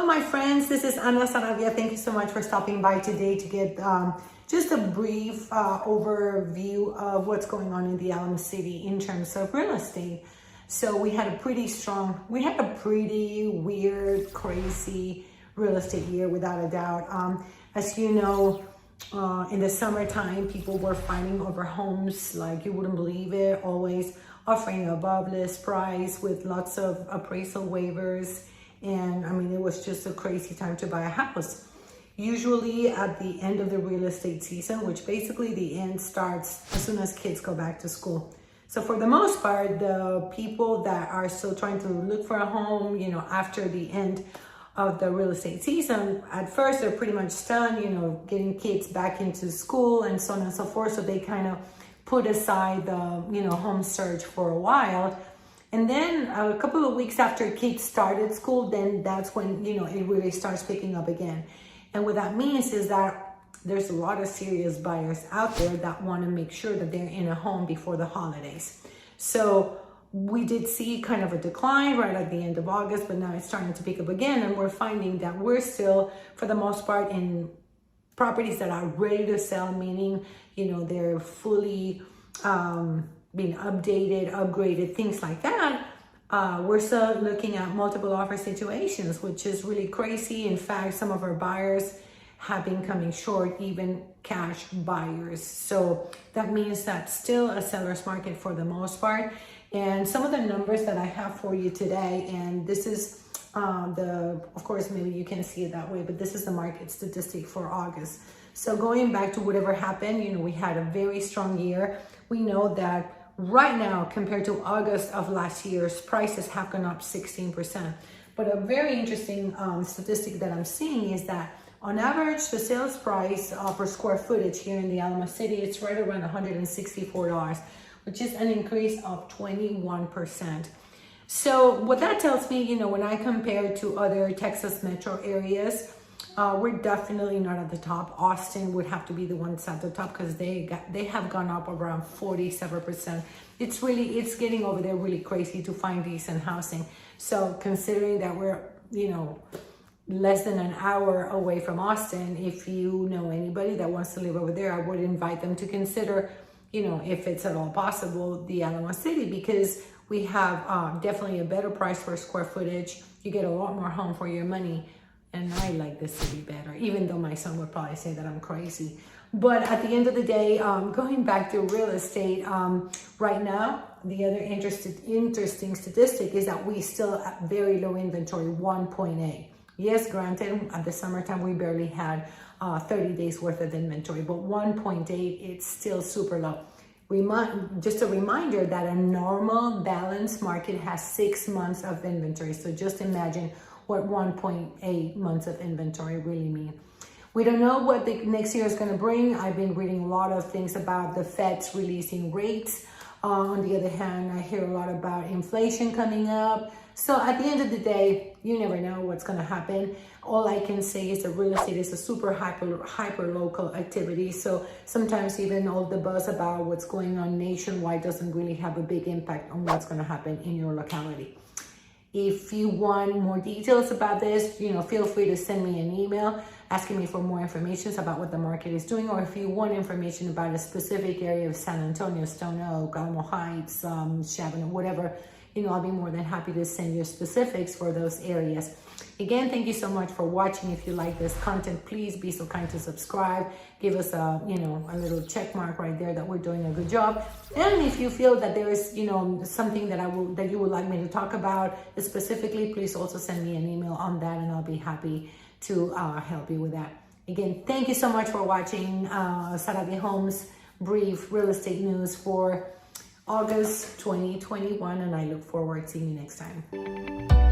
Hello, my friends. This is Ana Saravia. Thank you so much for stopping by today to get just a brief overview of what's going on in the Alamo City in terms of real estate. So we had a pretty weird, crazy real estate year without a doubt. As you know, in the summertime, people were fighting over homes like you wouldn't believe it, always offering above list price with lots of appraisal waivers. And I mean, it was just a crazy time to buy a house. Usually at the end of the real estate season, which basically the end starts as soon as kids go back to school. So for the most part, the people that are still trying to look for a home, after the end of the real estate season, at first they're pretty much done, getting kids back into school and so on and so forth. So they kind of put aside the, home search for a while. And then a couple of weeks after kids started school, then that's when, it really starts picking up again. And what that means is that there's a lot of serious buyers out there that want to make sure that they're in a home before the holidays. So we did see kind of a decline right at the end of August, but now it's starting to pick up again. And we're finding that we're still, for the most part, in properties that are ready to sell, meaning, they're fully being updated, upgraded, things like that. We're still looking at multiple offer situations, which is really crazy. In fact, some of our buyers have been coming short, even cash buyers. So that means that's still a seller's market for the most part. And some of the numbers that I have for you today, and this is of course, maybe you can see it that way, but this is the market statistic for August. So going back to whatever happened, we had a very strong year. We know that right now, compared to August of last year's, prices have gone up 16%. But a very interesting statistic that I'm seeing is that on average, the sales price per square footage here in the Alamo City, it's right around $164, which is an increase of 21%. So what that tells me, when I compare to other Texas metro areas, we're definitely not at the top. Austin would have to be the ones at the top because they have gone up around 47%. It's getting over there really crazy to find decent housing. So considering that we're, less than an hour away from Austin, if you know anybody that wants to live over there, I would invite them to consider, if it's at all possible, the Alamo City, because we have definitely a better price per square footage. You get a lot more home for your money. And I like the city better, even though my son would probably say that I'm crazy. But at the end of the day, going back to real estate, right now, the other interesting statistic is that we still have very low inventory, 1.8. Yes, granted, at the summertime, we barely had 30 days worth of inventory, but 1.8, it's still super low. Just a reminder that a normal balanced market has 6 months of inventory. So just imagine what 1.8 months of inventory really mean. We don't know what the next year is going to bring. I've been reading a lot of things about the Fed's releasing rates. On the other hand, I hear a lot about inflation coming up. So at the end of the day, you never know what's going to happen. All I can say is that real estate is a super hyper local activity. So sometimes even all the buzz about what's going on nationwide doesn't really have a big impact on what's going to happen in your locality. If you want more details about this, feel free to send me an email asking me for more information about what the market is doing, or if you want information about a specific area of San Antonio, Stone Oak, Alamo Heights, Chavano, whatever, I'll be more than happy to send you specifics for those areas. Again, thank you so much for watching. If you like this content, please be so kind to subscribe. Give us a little check mark right there that we're doing a good job. And if you feel that there is, something that you would like me to talk about specifically, please also send me an email on that, and I'll be happy to help you with that. Again, thank you so much for watching Saravia Homes brief real estate news for August 2021, and I look forward to seeing you next time.